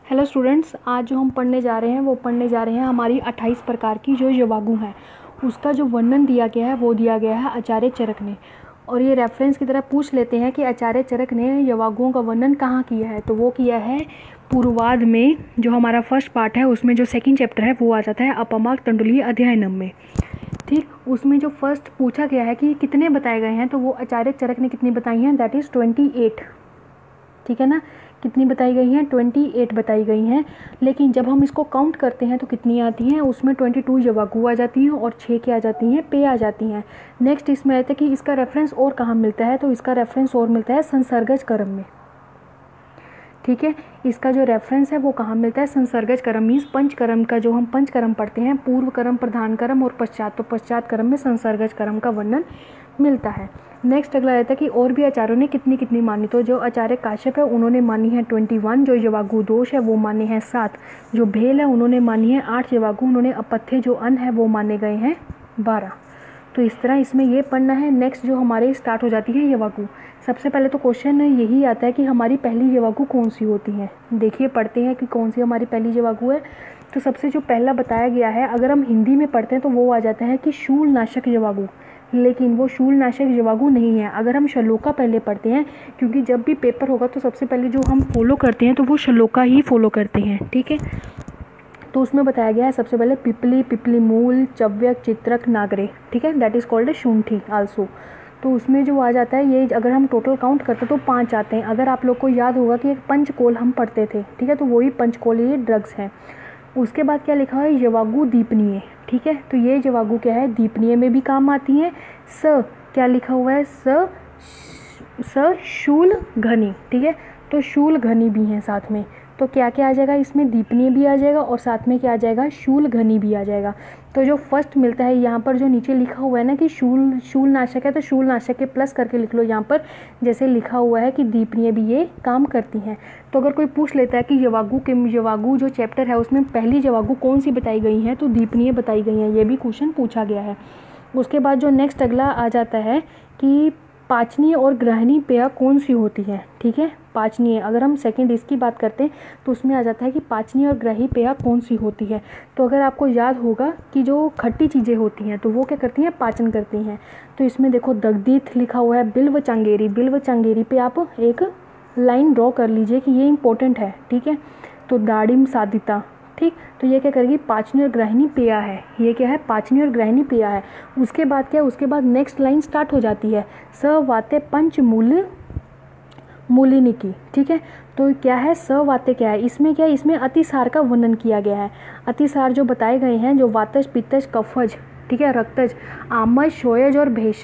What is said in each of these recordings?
Hello students, आज जो हम पढ़ने जा रहे हैं वो पढ़ने जा रहे हैं हमारी 28 प्रकार की जो यवागु हैं उसका जो वर्णन दिया गया है वो दिया गया है आचार्य चरक ने। और ये रेफरेंस की तरह पूछ लेते हैं कि आचार्य चरक ने यवागुओं का वर्णन कहाँ किया है, तो वो किया है पूर्वार्ध में। जो हमारा फर्स्ट पार्ट है उसमें जो सेकंड चैप्टर है वो आ जाता है अपमार्ग तंडुलीय अध्यायनम में। ठीक, उसमें जो फर्स्ट पूछा गया है कि कितने बताए गए हैं, तो वो आचार्य चरक ने कितनी बताई हैं, दैट इज़ 28। ठीक है ना, कितनी बताई गई हैं, 28 बताई गई हैं। लेकिन जब हम इसको काउंट करते हैं तो कितनी आती हैं, उसमें 22 यवागु आ जाती हैं और 6 क्या आ जाती हैं, पे आ जाती हैं। नेक्स्ट इसमें रहता है कि इसका रेफरेंस और कहाँ मिलता है, तो इसका रेफरेंस और मिलता है संसर्गज कर्म में। ठीक है, इसका जो रेफरेंस है वो कहाँ मिलता है, संसर्गज कर्म मीन्स पंचकर्म का, जो हम पंचकर्म पढ़ते हैं, पूर्व कर्म, प्रधान कर्म और पश्चात, तो पश्चात कर्म में संसर्गज कर्म का वर्णन मिलता है। नेक्स्ट अगला रहता है कि और भी आचार्यों ने कितनी कितनी मानी, तो जो आचार्य काश्यप है उन्होंने मानी है 21, जो यवागु दोष है वो माने हैं 7, जो भेल है उन्होंने मानी है 8 यवागु, उन्होंने अपथ्य जो अन्न है वो माने गए हैं 12। तो इस तरह इसमें ये पढ़ना है। नेक्स्ट जो हमारे स्टार्ट हो जाती है यवागु। सबसे पहले तो क्वेश्चन यही आता है कि हमारी पहली यवागु कौन सी होती है। देखिए पढ़ते हैं कि कौन सी हमारी पहली यवागु है। तो सबसे जो पहला बताया गया है, अगर हम हिंदी में पढ़ते हैं तो वो आ जाता है कि शूलनाशक यवागु, लेकिन वो शूलनाशक यवागु नहीं है। अगर हम श्लोका पहले पढ़ते हैं, क्योंकि जब भी पेपर होगा तो सबसे पहले जो हम फॉलो करते हैं तो वो श्लोका ही फॉलो करते हैं। ठीक है, तो उसमें बताया गया है सबसे पहले पिपली, पिपली मूल, चव्यक, चित्रक, नागरे। ठीक है, दैट इज़ कॉल्ड ए शूंठी आल्सो। तो उसमें जो आ जाता है, ये अगर हम टोटल काउंट करते तो 5 आते हैं। अगर आप लोग को याद होगा कि एक पंचकोल हम पढ़ते थे, ठीक है, तो वही पंचकोल ये ड्रग्स हैं। उसके बाद क्या लिखा है, यवागु दीपनीय। ठीक है, तो ये यवागु क्या है, दीपनीय में भी काम आती हैं। स क्या लिखा हुआ है, स शूल घनी। ठीक है, तो शूल घनी भी हैं साथ में। तो क्या क्या आ जाएगा इसमें, दीपनीय भी आ जाएगा और साथ में क्या आ जाएगा, शूल घनी भी आ जाएगा। तो जो फर्स्ट मिलता है यहाँ पर जो नीचे लिखा हुआ है ना कि शूल नाशक है, तो शूल नाशक के प्लस करके लिख लो यहाँ पर, जैसे लिखा हुआ है कि दीपनीय भी ये काम करती हैं। तो अगर कोई पूछ लेता है कि यवागु जो चैप्टर है उसमें पहली यवागु कौन सी बताई गई हैं, तो दीपनीय बताई गई हैं। ये भी क्वेश्चन पूछा गया है। उसके बाद जो नेक्स्ट अगला आ जाता है कि पाचनीय और ग्रहणी पेय कौन सी होती है। ठीक है, पाचनीय, अगर हम सेकंड इसकी बात करते हैं तो उसमें आ जाता है कि पाचनीय और ग्रही पेय कौन सी होती है। तो अगर आपको याद होगा कि जो खट्टी चीज़ें होती हैं तो वो क्या करती हैं, पाचन करती हैं। तो इसमें देखो दगदीत लिखा हुआ है, बिल्व चांगेरी, बिल्व चांगेरी पे आप एक लाइन ड्रॉ कर लीजिए कि ये इंपॉर्टेंट है। ठीक है, तो दाड़िम साधिता। ठीक, तो ये क्या करेगी, पाचनी और ग्रहणी पेया है। ये क्या है, पाचनी और ग्रहणी पेया है। उसके बाद क्या, उसके बाद नेक्स्ट लाइन स्टार्ट हो जाती है, स वाते पंच मूलिनी की। ठीक है, तो क्या है, स वाते क्या है, इसमें क्या है, इसमें अतिसार का वर्णन किया गया है। अतिसार जो बताए गए हैं, जो वातज, पित्तज, कफज, ठीक है, रक्तज, आमज, शोयज और भेयज,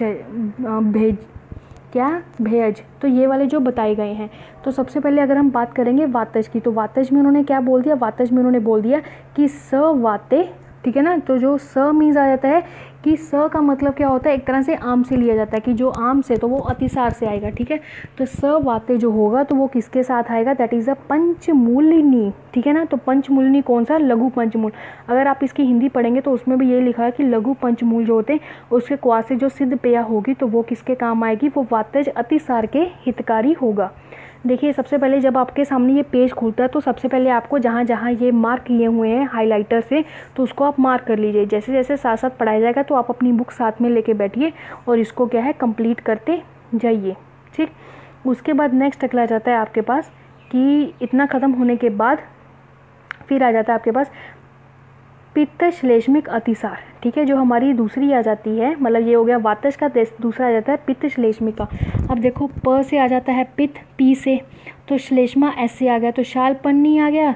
तो ये वाले जो बताए गए हैं। तो सबसे पहले अगर हम बात करेंगे वातज की, तो वातज में उन्होंने क्या बोल दिया, वातज में उन्होंने बोल दिया कि स वाते। ठीक है ना, तो जो स मीन्स आ जाता है कि स का मतलब क्या होता है, एक तरह से आम से लिया जाता है कि जो आम से, तो वो अतिसार से आएगा। ठीक है, तो स वाते जो होगा तो वो किसके साथ आएगा, दैट इज़ अ पंचमूलिनी। ठीक है ना, तो पंचमूलिनी कौन सा, लघु पंचमूल। अगर आप इसकी हिंदी पढ़ेंगे तो उसमें भी ये लिखा है कि लघु पंचमूल जो होते हैं उसके क्वा से जो सिद्ध पेया होगी तो वो किसके काम आएगी, वो वातज अतिसार के हितकारी होगा। देखिए सबसे पहले जब आपके सामने ये पेज खुलता है तो सबसे पहले आपको जहाँ जहाँ ये मार्क किए हुए हैं हाइलाइटर से, तो उसको आप मार्क कर लीजिए। जैसे जैसे साथ साथ पढ़ाया जाएगा तो आप अपनी बुक साथ में लेके बैठिए और इसको क्या है, कंप्लीट करते जाइए। ठीक, उसके बाद नेक्स्ट अगला जाता है आपके पास कि इतना ख़त्म होने के बाद फिर आ जाता है आपके पास पित्त श्लेष्मिक अतिसार। ठीक है, जो हमारी दूसरी आ जाती है, मतलब ये हो गया वातज का, दूसरा आ जाता है पित्त श्लेष्मिक का। अब देखो प से आ जाता है पित्त, पी से, तो श्लेष्मा एस से आ गया, तो शाल पन्नी आ गया,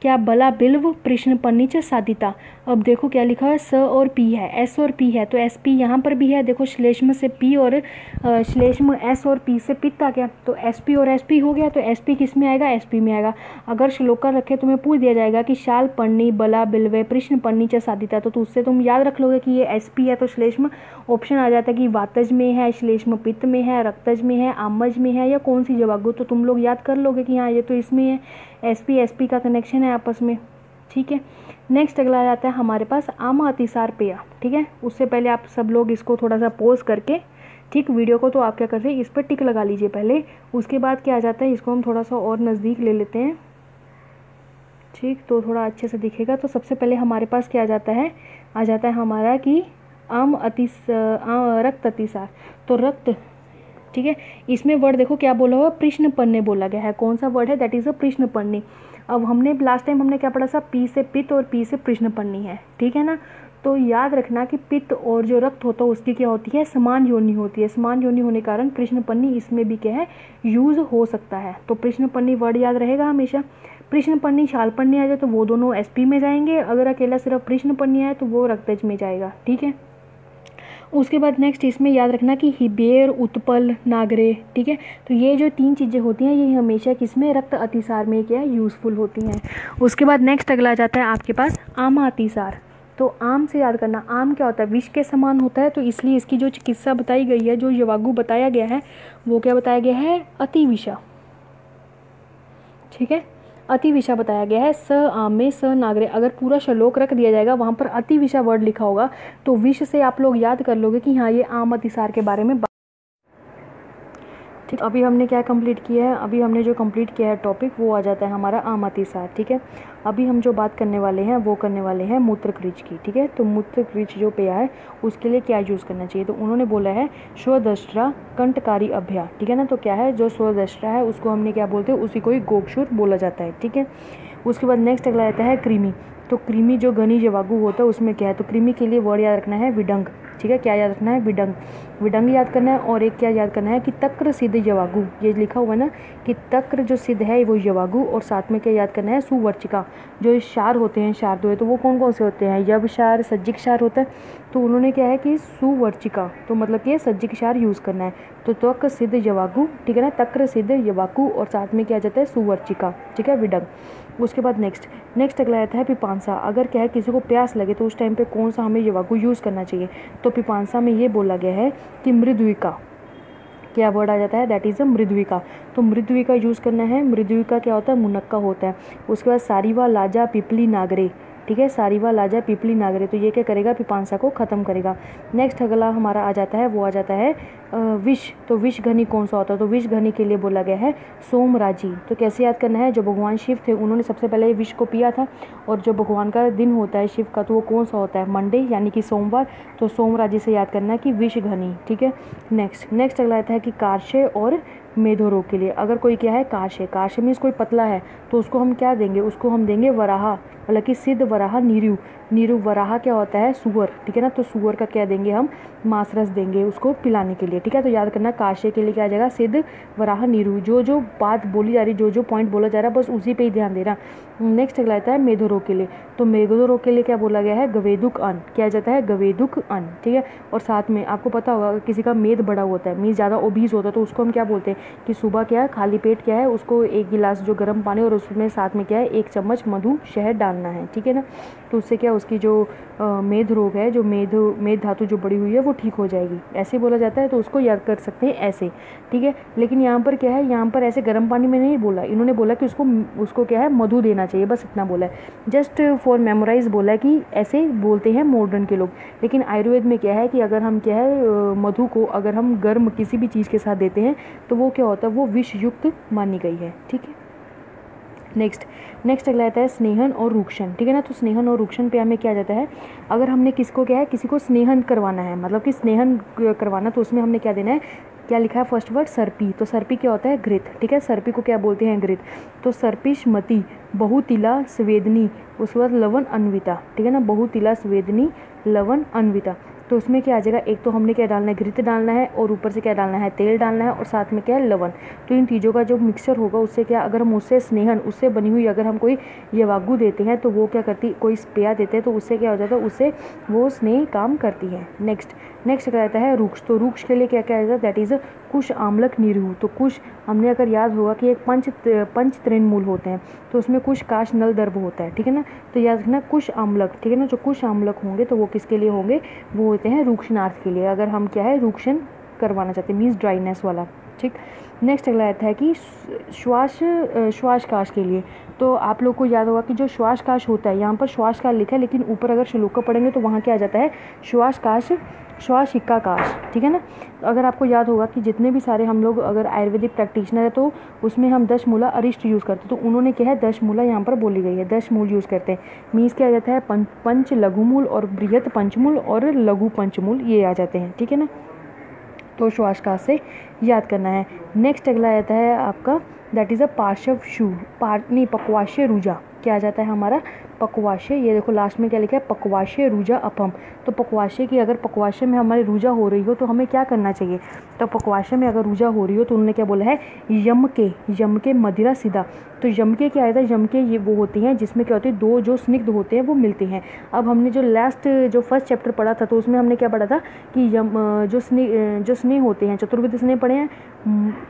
क्या बला बिल्व कृष्ण पन्नी च साधिता। अब देखो क्या लिखा है, स और पी है, एस और पी है, तो एस पी यहाँ पर भी है। देखो श्लेष्म से पी और श्लेष्म एस और पी से पित्त आ गया, तो एस पी और एस पी हो गया। तो एस पी किस में आएगा, एस पी में आएगा। अगर श्लोका रखे तो मैं पूछ दिया जाएगा कि शाल पन्नी बला बिल्वे कृष्ण पन्नी च साधिता, तो उससे तुम याद रख लोगे कि ये एस पी है। तो श्लेष्म ऑप्शन आ जाता है कि वातज में है, श्लेष्म पित्त में है, रक्तज में है, आमज में है, या कौन सी यवागु, तो तुम लोग याद कर लोगे कि हाँ ये तो इसमें है, एसपी का कनेक्शन है आपस में। ठीक है, नेक्स्ट अगला आ जाता है हमारे पास आमा अतिसार पेया। ठीक है, उससे पहले आप सब लोग इसको थोड़ा सा पॉज करके, ठीक, वीडियो को तो आप क्या कर रहे हैं, इस पर टिक लगा लीजिए पहले। उसके बाद क्या आ जाता है, इसको हम थोड़ा सा और नज़दीक ले लेते हैं। ठीक, तो थोड़ा अच्छे से दिखेगा। तो सबसे पहले हमारे पास क्या आ जाता है हमारा कि रक्त अतिसार। तो रक्त, ठीक है, इसमें वर्ड देखो क्या बोला हुआ, प्रश्नपन्ने बोला गया है। कौन सा वर्ड है, दैट इज़ अ प्रश्नपन्नी। अब हमने लास्ट टाइम हमने क्या पढ़ा था, पी से पित्त और पी से प्रश्नपन्नी है, ठीक है ना। तो याद रखना कि पित्त और जो रक्त होता है उसकी क्या होती है, समान योनि होती है। समान योनि होने के कारण प्रश्नपन्नी इसमें भी क्या है, यूज हो सकता है। तो प्रश्नपन्नी वर्ड याद रहेगा हमेशा। प्रश्नपन्नी शालपन्नी आ जाए तो वो दोनों एसपी में जाएंगे, अगर अकेला सिर्फ प्रश्नपन्नी आए तो वो रक्तज में जाएगा, ठीक है। उसके बाद नेक्स्ट इसमें याद रखना कि हिबेर, उत्पल, नागरे, ठीक है। तो ये जो 3 चीज़ें होती हैं ये हमेशा किसमें, रक्त अतिसार में क्या है, यूज़फुल होती हैं। उसके बाद नेक्स्ट अगला आ जाता है आपके पास आम अतिसार। तो आम से याद करना, आम क्या होता है, विष के समान होता है। तो इसलिए इसकी जो चिकित्सा बताई गई है, जो यवागु बताया गया है, वो क्या बताया गया है, अतिविषा, ठीक है। अतिविषा बताया गया है। स आम में स नागरे, अगर पूरा श्लोक रख दिया जाएगा वहाँ पर अतिविषा वर्ड लिखा होगा तो विष से आप लोग याद कर लोगे कि हाँ ये आम अतिसार के बारे में। ठीक, अभी हमने क्या कंप्लीट किया है, अभी हमने जो कंप्लीट किया है टॉपिक वो आ जाता है हमारा आम अतिसार, ठीक है। अभी हम जो बात करने वाले हैं वो करने वाले हैं मूत्रकृच की, ठीक है। तो मूत्रकृच जो पेय है उसके लिए क्या यूज़ करना चाहिए, तो उन्होंने बोला है स्वदष्ट्रा कंटकारी अभ्या, ठीक है ना। तो क्या है, जो स्वदष्ट्रा है उसको हमने क्या बोलते हैं, उसी को ही गोक्षुर बोला जाता है, ठीक है। उसके बाद नेक्स्ट अगला आता है कृमि। तो कृमि जो घनी जवागु होता है उसमें क्या है, तो कृमि के लिए वर्ड याद रखना है विडंग, ठीक है। क्या याद रखना है, विडंग, विडंग याद करना है। और एक क्या याद करना है कि तक्र सिद्ध यवागु, ये लिखा हुआ है ना कि तक्र जो सिद्ध है वो यवागु, और साथ में क्या याद करना है, सुवर्चिका। जो क्षार होते हैं, क्षार दो है तो वो कौन कौन से होते हैं, यव क्षार, सज्जिक क्षार होता है। तो उन्होंने क्या है कि सुवर्चिका, तो मतलब कि सज्जिक क्षार यूज़ करना है। तो त्वक सिद्ध यवागु, ठीक है ना, तक्र सिद्ध यवागु, और साथ में क्या जाता है, सुवर्चिका, ठीक है, विडंग। उसके बाद नेक्स्ट अगला आता है पिपांसा। अगर क्या है किसी को प्यास लगे तो उस टाइम पे कौन सा हमें यवागु यूज़ करना चाहिए, तो पिपांसा में ये बोला गया है कि मृद्विका, क्या वर्ड आ जाता है, दैट इज़ अ मृद्विका। तो मृद्विका यूज़ करना है। मृद्विका क्या होता है, मुनक्का होता है। उसके बाद सारीवा लाजा पिपली नागरे, ठीक है, सारीवा लाजा पिपली नागरे, तो ये क्या करेगा, पिपांसा को ख़त्म करेगा। नेक्स्ट अगला हमारा आ जाता है, वो आ जाता है विष। तो विष घनी कौन सा होता है, तो विष घनी के लिए बोला गया है सोमराजी। तो कैसे याद करना है, जो भगवान शिव थे उन्होंने सबसे पहले विष को पिया था, और जो भगवान का दिन होता है शिव का तो वो कौन सा होता है, मंडे यानी कि सोमवार। तो सोमराजी से याद करना है कि विष घनी, ठीक है। नेक्स्ट अगला आता है कि कार्शय और मेधो रोग के लिए, अगर कोई क्या है, काशे मीन्स कोई पतला है तो उसको हम क्या देंगे, उसको हम देंगे वराहा, मतलब कि सिद्ध वराहा नीरु वराहा क्या होता है, सुअर, ठीक है ना। तो सुअर का क्या देंगे हम, मांसरस देंगे उसको पिलाने के लिए, ठीक है। तो याद करना काशे के लिए क्या आ जाएगा, सिद्ध वराहा नीरु। जो बात बोली जा रही, जो पॉइंट बोला जा रहा है बस उसी पे ही ध्यान देना। नेक्स्ट अगला आता है मेधो रोग के लिए। तो मेधो रोग के लिए क्या बोला गया है, गवेदुक अन्न, क्या जाता है, गवेदुक अन्न, ठीक है। और साथ में आपको पता होगा किसी का मेद बड़ा होता है, मीन्स ज़्यादा ओबीज होता है, तो उसको हम क्या बोलते हैं कि सुबह क्या है, खाली पेट क्या है, उसको 1 गिलास जो गर्म पानी और उसमें साथ में क्या है 1 चम्मच मधु शहद डालना है, ठीक है ना। तो उससे क्या उसकी जो मेद रोग है, जो मेद धातु जो बड़ी हुई है वो ठीक हो जाएगी, ऐसे बोला जाता है। तो उसको याद कर सकते हैं ऐसे, ठीक है। लेकिन यहाँ पर क्या है, यहाँ पर ऐसे गर्म पानी में नहीं बोला, इन्होंने बोला कि उसको क्या है, मधु देना चाहिए, बस इतना बोला है। जस्ट फॉर मेमोराइज बोला है कि ऐसे बोलते हैं मॉडर्न के लोग। लेकिन आयुर्वेद में क्या है कि अगर हम क्या है मधु को अगर हम गर्म किसी भी चीज़ के साथ देते हैं तो वो क्या होता है, वो विष युक्त मानी गई है, ठीक है। नेक्स्ट अगला आता है स्नेहन और रुक्षण, ठीक है ना। तो स्नेहन और रुक्षण पे हमें क्या जाता है, अगर हमने किसको क्या है, किसी को स्नेहन करवाना है, मतलब कि स्नेहन करवाना, तो उसमें हमने क्या देना है, क्या लिखा है फर्स्ट वर्ड सर्पी। तो सर्पी क्या होता है, घृत, ठीक है। सर्पी को क्या बोलते हैं, घृत। तो सर्पिष्मति बहुतिला स्वेदनी, उसके बाद लवण अन्विता, ठीक है ना, बहुतिला स्वेदनी लवण अन्विता। तो उसमें क्या आ जाएगा, एक तो हमने क्या डालना है, घृत डालना है, और ऊपर से क्या डालना है, तेल डालना है, और साथ में क्या है, लवण। तो इन चीज़ों का जो मिक्सचर होगा उससे क्या, अगर हम उससे स्नेहन, उससे बनी हुई अगर हम कोई यवागु देते हैं तो वो क्या करती, कोई पेय देते हैं तो उससे क्या हो जाता है, उससे वो स्नेह काम करती है। नेक्स्ट क्या आता है रुक्ष। तो रुक्ष के लिए क्या क्या आता है, दैट इज़ कुश आम्लक निरहु। तो कुश हमने अगर याद होगा कि एक पंच तृणमूल होते हैं, तो उसमें कुश काश नल दर्भ होता है, ठीक है ना। तो याद रखना कुश आम्लक, ठीक है ना। जो कुश आम्लक होंगे तो वो किसके लिए होंगे, वो होते हैं रुक्षनार्थ के लिए, अगर हम क्या है रुक्षण करवाना चाहते हैं, मीन्स ड्राइनेस वाला। ठीक। नेक्स्ट अगला आता है कि श्वासकाश के लिए। तो आप लोग को याद होगा कि जो श्वासकाश होता है, यहाँ पर श्वासकाश लिखा है लेकिन ऊपर अगर श्लोक को पढ़ेंगे तो वहाँ क्या आ जाता है, श्वासकाश, श्वासिकाकाश, ठीक है ना। अगर आपको याद होगा कि जितने भी सारे हम लोग अगर आयुर्वेदिक प्रैक्टिशनर है तो उसमें हम दशमूला अरिष्ट यूज़ करते हैं, तो उन्होंने क्या है दशमूला यहाँ पर बोली गई है, 10 मूल यूज़ करते हैं। मीन्स क्या आ जाता है, पंच लघुमूल और बृहत पंचमूल और लघु पंचमूल ये आ जाते हैं, ठीक है ना। तो श्वासकाश से याद करना है। नेक्स्ट अगला आता है आपका दैट इज़ अ पार्श्व शू, पक्वाशय रुजा, क्या आ जाता है हमारा पक्वाशय। ये देखो लास्ट में क्या लिखा है, पक्वाशय रुजा अपम। तो पक्वाशय की अगर पक्वाशय में हमारी रुजा हो रही हो तो हमें क्या करना चाहिए, तो पक्वाशय में अगर रुजा हो रही हो तो उन्होंने क्या बोला है, यम के मदिरा सीधा। तो यम के क्या आया था, यम के ये वो होती हैं जिसमें क्या होती है, दो जो स्निग्ध होते हैं वो मिलते हैं। अब हमने जो लास्ट जो फर्स्ट चैप्टर पढ़ा था तो उसमें हमने क्या पढ़ा था कि जो स्नेह होते हैं, चतुर्विध स्नेह पढ़े हैं,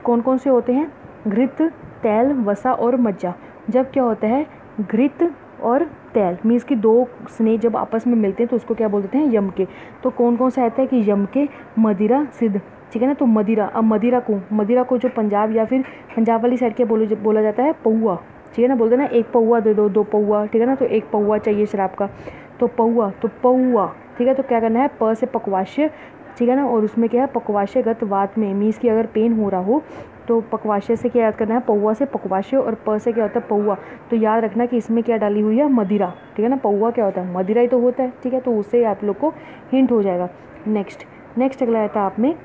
कौन कौन से होते हैं, घृत, तैल, वसा और मज्जा। जब क्या होता है घृत और तैल मीन्स कि दो स्नेह जब आपस में मिलते हैं तो उसको क्या बोल देते हैं, यम के। तो कौन कौन सा आता है कि यम के, मदिरा, सिद्ध, ठीक है ना। तो मदिरा, अब मदिरा को जो पंजाब या फिर पंजाब वाली साइड के बोला जाता है पौआ, ठीक है ना। बोलते हैं ना एक पौआ दे दो, 2 पौआ, ठीक है ना। तो 1 पौआ चाहिए शराब का, तो पौआ, तो पौआ, ठीक है। तो क्या करना है, प से पक्वाश्य, ठीक है ना। और उसमें क्या है पक्वाशयगत वात में, मीन्स की अगर पेन हो रहा हो तो पक्वाशय से क्या याद करना है, पौआ से पक्वाशय, और प से क्या होता है पौआ। तो याद रखना कि इसमें क्या डाली हुई है, मदिरा, ठीक है ना। पौआ क्या होता है, मदिरा ही तो होता है, ठीक है। तो उससे आप लोग को हिंट हो जाएगा। नेक्स्ट अगला आता है आप में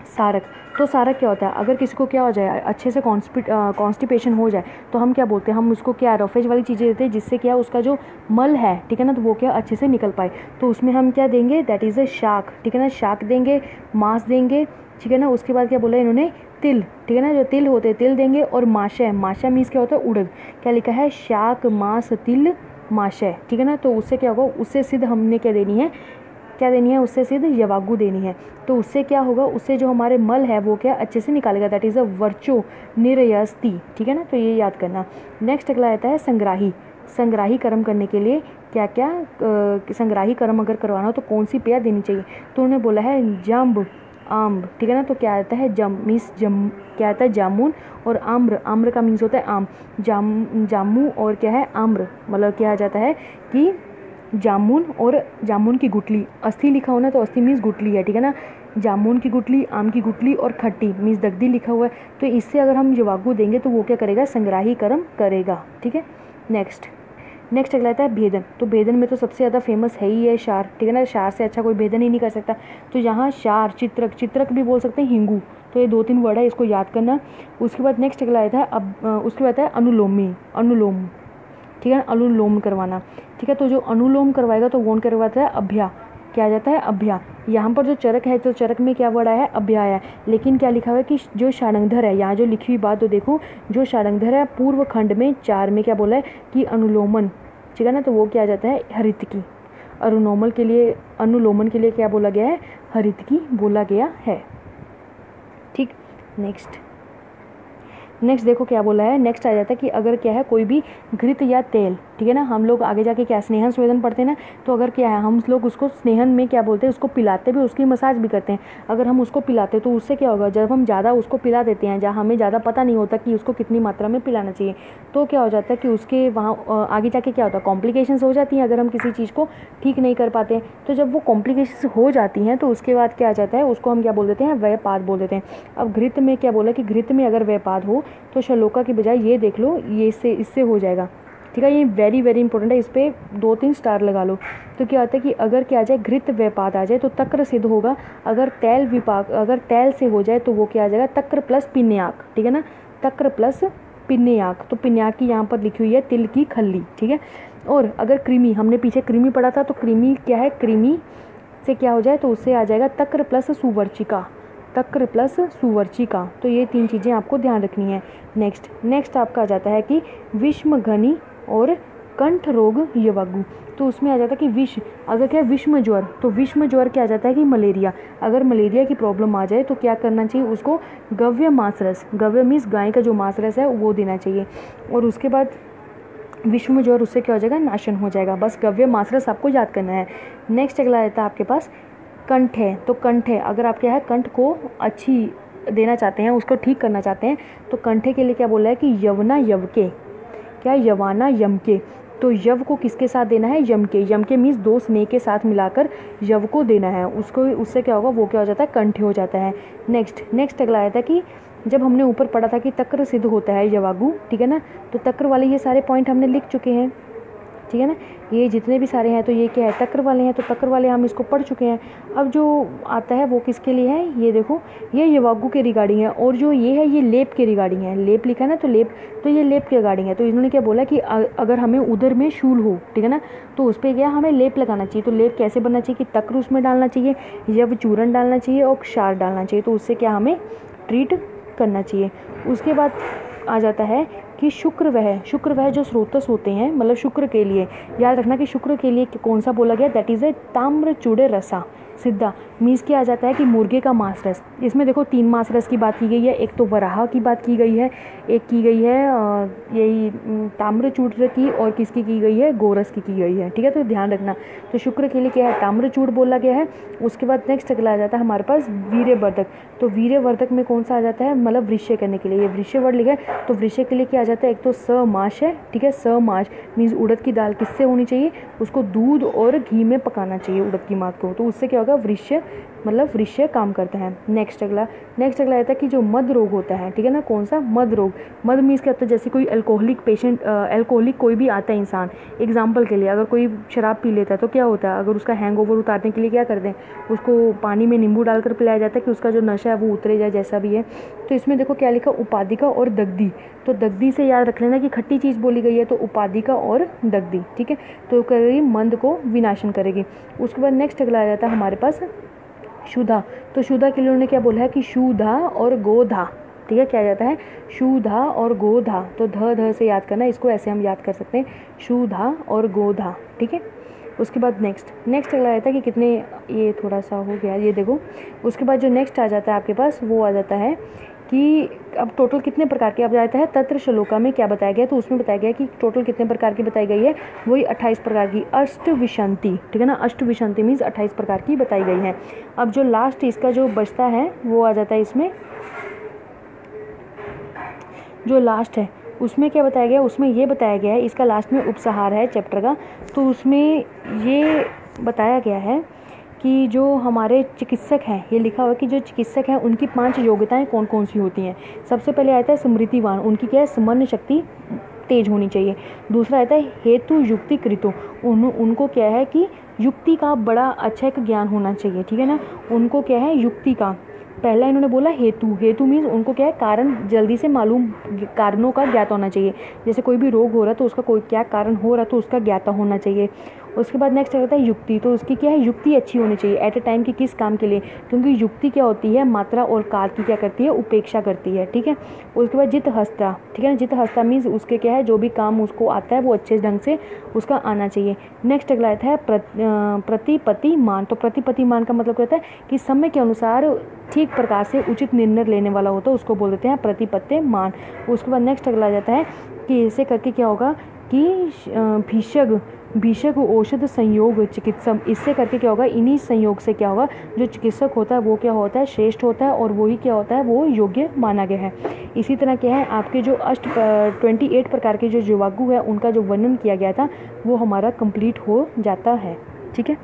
सारक। तो सारक क्या होता है, अगर किसी को क्या हो जाए, अच्छे से कॉन्स्टिपेशन हो जाए तो हम क्या बोलते हैं, हम उसको क्या रफेज वाली चीज़ें देते हैं जिससे क्या उसका जो मल है, ठीक है ना, तो वो क्या अच्छे से निकल पाए। तो उसमें हम क्या देंगे, दैट इज़ अ शाक, ठीक है ना। शाक देंगे, मांस देंगे, ठीक है ना। उसके बाद क्या बोला इन्होंने, तिल, ठीक है ना, जो तिल होते हैं तिल देंगे, और माशय मीन्स क्या होता है उड़द। क्या लिखा है, शाक, मांस, तिल, माशय, ठीक है ना। तो उससे क्या होगा, उससे सिद्ध हमने क्या देनी है, उससे सिद्ध यवागु देनी है। तो उससे क्या होगा, उससे जो हमारे मल है वो क्या अच्छे से निकालेगा, दैट इज़ अ वर्चो निर्यस्ति, ठीक है ना। तो ये याद करना। नेक्स्ट अगला आता है संग्राही कर्म करने के लिए क्या क्या संग्राही कर्म अगर करवाना हो तो कौन सी पेय देनी चाहिए। तो उन्होंने बोला है जम्ब, आम्ब, ठीक है ना। तो क्या आता है, क्या आता है, जामुन और आम्र का मीन्स होता है आम, जामू और क्या है आम्र, मतलब क्या आ जाता है कि जामुन और जामुन की गुठली, अस्थि लिखा होना तो अस्थि मीन्स गुठली है, ठीक है ना। जामुन की गुठली, आम की गुठली और खट्टी मीन्स दग्धी लिखा हुआ है। तो इससे अगर हम यवागु देंगे तो वो क्या करेगा, संग्राही कर्म करेगा, ठीक है। नेक्स्ट अगला आता है भेदन। तो भेदन में तो सबसे ज़्यादा फेमस है ही है शार, ठीक है ना। शार से अच्छा कोई भेदन ही नहीं कर सकता। तो यहाँ शार, चित्रक भी बोल सकते हैं, हिंगू। तो ये 2-3 वर्ड है, इसको याद करना। उसके बाद नेक्स्ट अगला आता है उसके बाद है अनुलोम, ठीक है, अनुलोम करवाना, ठीक है। तो जो अनुलोम करवाएगा तो कौन करवाता है, अभ्या, क्या आ जाता है, अभ्या। यहाँ पर जो चरक है तो चरक में क्या वर्ड आया है, अभ्या आया, लेकिन क्या लिखा हुआ है कि जो षडंगधर है, यहाँ जो लिखी हुई बात तो देखो, जो षडंगधर है पूर्व खंड में 4 में क्या बोला है कि अनुलोमन, ठीक है ना। तो वो क्या आ जाता है, हरितकी। अनुलोमन के लिए क्या बोला गया है, हरितकी बोला गया है, ठीक। नेक्स्ट देखो क्या बोला है, नेक्स्ट आ जाता है कि अगर क्या है कोई भी घृत या तेल, ठीक है ना, हम लोग आगे जाके क्या स्नेहन स्वेदन पढ़ते हैं ना, तो अगर क्या है हम लोग उसको स्नेहन में क्या बोलते हैं, उसको पिलाते भी, उसकी मसाज भी करते हैं। अगर हम उसको पिलाते तो उससे क्या होगा, जब हम ज़्यादा उसको पिला देते हैं, जहाँ हमें ज़्यादा पता नहीं होता कि उसको कितनी मात्रा में पिलाना चाहिए, तो क्या हो जाता है कि उसके वहाँ आगे जाके क्या होता है, कॉम्प्लिकेशंस हो जाती हैं अगर हम किसी चीज़ को ठीक नहीं कर पाते हैं। तो जब वो कॉम्प्लिकेशंस हो जाती हैं तो उसके बाद क्या आ जाता है, उसको हम क्या बोल देते हैं, व्ययपात बोल देते हैं। अब घृत में क्या बोला कि घृत में अगर व्ययपात हो तो श्लोका की बजाय ये देख लो, ये इससे हो जाएगा, ठीक है। ये वेरी वेरी इंपॉर्टेंट है, इस पर 2-3 स्टार लगा लो। तो क्या होता है कि अगर क्या आ जाए, घृत व्यपात आ जाए तो तक्र सिद्ध होगा। अगर तैल से हो जाए तो वो क्या आ जाएगा, तक्र प्लस पिन्याक, ठीक है ना, तक्र प्लस पिन्याक। तो पिन्याक की यहाँ पर लिखी हुई है तिल की खल्ली, ठीक है। और अगर कृमि, हमने पीछे कृमि पढ़ा था, तो कृमि क्या है, कृमि से क्या हो जाए तो उससे आ जाएगा तक्र प्लस सुवर्चिका। तो ये 3 चीज़ें आपको ध्यान रखनी है। नेक्स्ट आपका आ जाता है कि विषम घनी और कंठ रोग यवागु। तो उसमें आ जाता है कि अगर क्या है विषम ज्वर, तो विषम ज्वर क्या आ जाता है कि मलेरिया। अगर मलेरिया की प्रॉब्लम आ जाए तो क्या करना चाहिए, उसको गव्य मांसरस, गव्य मीन्स गाय का जो मांसरस है वो देना चाहिए। और उसके बाद विषम ज्वर, उससे क्या हो जाएगा, नाशन हो जाएगा। बस गव्य मांसरस आपको याद करना है। नेक्स्ट अगला आता है आपके पास कंठ है। तो कंठ है, अगर आप क्या है कंठ को अच्छी देना चाहते हैं, उसको ठीक करना चाहते हैं, तो कंठे के लिए क्या बोला है कि यवना यवके, क्या यवाना यम के। तो यव को किसके साथ देना है, यम के। यम के मीन्स 2 स्नेह के साथ मिलाकर यव को देना है, उसको उससे क्या होगा, वो क्या हो जाता है, कंठे हो जाता है। नेक्स्ट अगला आया था कि जब हमने ऊपर पढ़ा था कि तक्र सिद्ध होता है यवागु, ठीक है ना, तो तक्र वाले ये सारे पॉइंट हमने लिख चुके हैं, ठीक है ना, ये जितने भी सारे हैं तो ये क्या है, तक्र वाले हैं, तो तक्र वाले हम इसको पढ़ चुके हैं। अब जो आता है वो किसके लिए है, ये देखो ये यवागु के रिगार्डिंग है, और जो ये है ये लेप के रिगार्डिंग है, लेप लिखा है ना, तो लेप, तो ये लेप के रिगार्डिंग है। तो इन्होंने क्या बोला कि अगर हमें उधर में शूल हो, ठीक है ना, तो उस पर क्या हमें लेप लगाना चाहिए। तो लेप कैसे बनना चाहिए कि तक्र उसमें डालना चाहिए, यव चूर्ण डालना चाहिए और क्षार डालना चाहिए, तो उससे क्या हमें ट्रीट करना चाहिए। उसके बाद आ जाता है कि शुक्र वह जो स्रोतस होते हैं, मतलब शुक्र के लिए याद रखना कि शुक्र के लिए कौन सा बोला गया, दैट इज़ ए ताम्र चूड़े रसा सिद्धा, मीन्स क्या आ जाता है कि मुर्गे का मांस रस। इसमें देखो 3 मांस रस की बात की गई है, एक तो वराह की बात की गई है, एक की गई है यही ताम्रचूड़ की, और किसकी की गई है, गोरस की गई है, ठीक है, तो ध्यान रखना। तो शुक्र के लिए क्या है, ताम्रचूड़ बोला गया है। उसके बाद नेक्स्ट अगला आ जाता है हमारे पास वीर्यवर्धक। तो वीर्यवर्धक में कौन सा आ जाता है, मतलब वृश्य करने के लिए, ये वृश्य वर्ड लिखा है, तो वृश्य के लिए क्या आ जाता है, एक तो समाश है, ठीक है, समाश मीन्स उड़द की दाल किससे होनी चाहिए, उसको दूध और घी में पकाना चाहिए उड़द की मात को, तो उससे क्या होगा, वृश्य, मतलब वृश्य काम करता है। नेक्स्ट अगला आता है कि जो मद रोग होता है, ठीक है ना, कौन सा, मद रोग। मद मीन्स क्या होता है, जैसे कोई अल्कोहलिक पेशेंट, अल्कोहलिक कोई भी आता है इंसान, एग्जाम्पल के लिए अगर कोई शराब पी लेता है तो क्या होता है, अगर उसका हैंगओवर उतारने के लिए क्या करते हैं, उसको पानी में नींबू डालकर पिलाया जाता है कि उसका जो नशा है वो उतरे जाए, जैसा भी है। तो इसमें देखो क्या लिखा, उपाधिका और दग्धी। तो दग्धी से याद रख लेना कि खट्टी चीज़ बोली गई है, तो उपाधिका और दग्धी, ठीक है, तो करेगी मंद को विनाशन करेगी। उसके बाद नेक्स्ट अगला आ जाता है हमारे पास शुदा। तो शुदा के लिए उन्होंने क्या बोला है कि शुदा और गोधा, ठीक है, क्या जाता है, शुदा और गोधा। तो ध से याद करना, इसको ऐसे हम याद कर सकते हैं, शुदा और गोधा, ठीक है। उसके बाद नेक्स्ट अगला आता है कि कितने, ये थोड़ा सा हो गया, ये देखो। उसके बाद जो नेक्स्ट आ जाता है आपके पास, वो आ जाता है कि अब टोटल कितने प्रकार के, अब जाता है तत्र श्लोका में क्या बताया गया, तो उसमें बताया गया कि टोटल कितने प्रकार की बताई गई है, वही 28 प्रकार की, अष्टविशंति, ठीक है ना, अष्टविशंति मीन्स 28 प्रकार की बताई गई है। अब जो लास्ट इसका जो बचता है वो आ जाता है इसमें, जो लास्ट है उसमें क्या बताया गया, उसमें ये बताया गया है, इसका लास्ट में उपसहार है चैप्टर का, तो उसमें ये बताया गया है कि जो हमारे चिकित्सक हैं, ये लिखा हुआ है कि जो चिकित्सक हैं उनकी 5 योग्यताएं कौन कौन सी होती हैं। सबसे पहले आता है स्मृतिवान, उनकी क्या है, स्मरण शक्ति तेज होनी चाहिए। दूसरा आता है हेतु युक्ति कृतो, उनको क्या है कि युक्ति का बड़ा अच्छा एक ज्ञान होना चाहिए, ठीक है ना, उनको क्या है युक्ति का। पहला इन्होंने बोला हेतु मीन्स उनको क्या है, कारण जल्दी से मालूम, कारणों का ज्ञात होना चाहिए, जैसे कोई भी रोग हो रहा है तो उसका कोई क्या कारण हो रहा है तो उसका ज्ञाता होना चाहिए। उसके बाद नेक्स्ट आता है युक्ति, तो उसकी क्या है, युक्ति अच्छी होनी चाहिए एट ए टाइम की, किस काम के लिए, क्योंकि युक्ति क्या होती है, मात्रा और काल की क्या करती है, उपेक्षा करती है, ठीक है। उसके बाद जित हस्ता, ठीक है ना, जित हस्ता मीन्स उसके क्या है, जो भी काम उसको आता है वो अच्छे ढंग से उसका आना चाहिए। नेक्स्ट अगला आता है प्रतिपति मान। तो प्रतिपति मान का मतलब क्या होता है कि समय के अनुसार ठीक प्रकार से उचित निर्णय लेने वाला होता है, उसको बोल देते हैं प्रतिपत्ति मान। उसके बाद नेक्स्ट अगला आ जाता है कि ऐसे करके क्या होगा कि भीषक औषध संयोग चिकित्सक, इससे करके क्या होगा, इन्हीं संयोग से क्या होगा, जो चिकित्सक होता है वो क्या होता है, श्रेष्ठ होता है, और वही क्या होता है, वो योग्य माना गया है। इसी तरह क्या है, आपके जो 28 प्रकार के जो जीवागु है उनका जो वर्णन किया गया था वो हमारा कंप्लीट हो जाता है, ठीक है।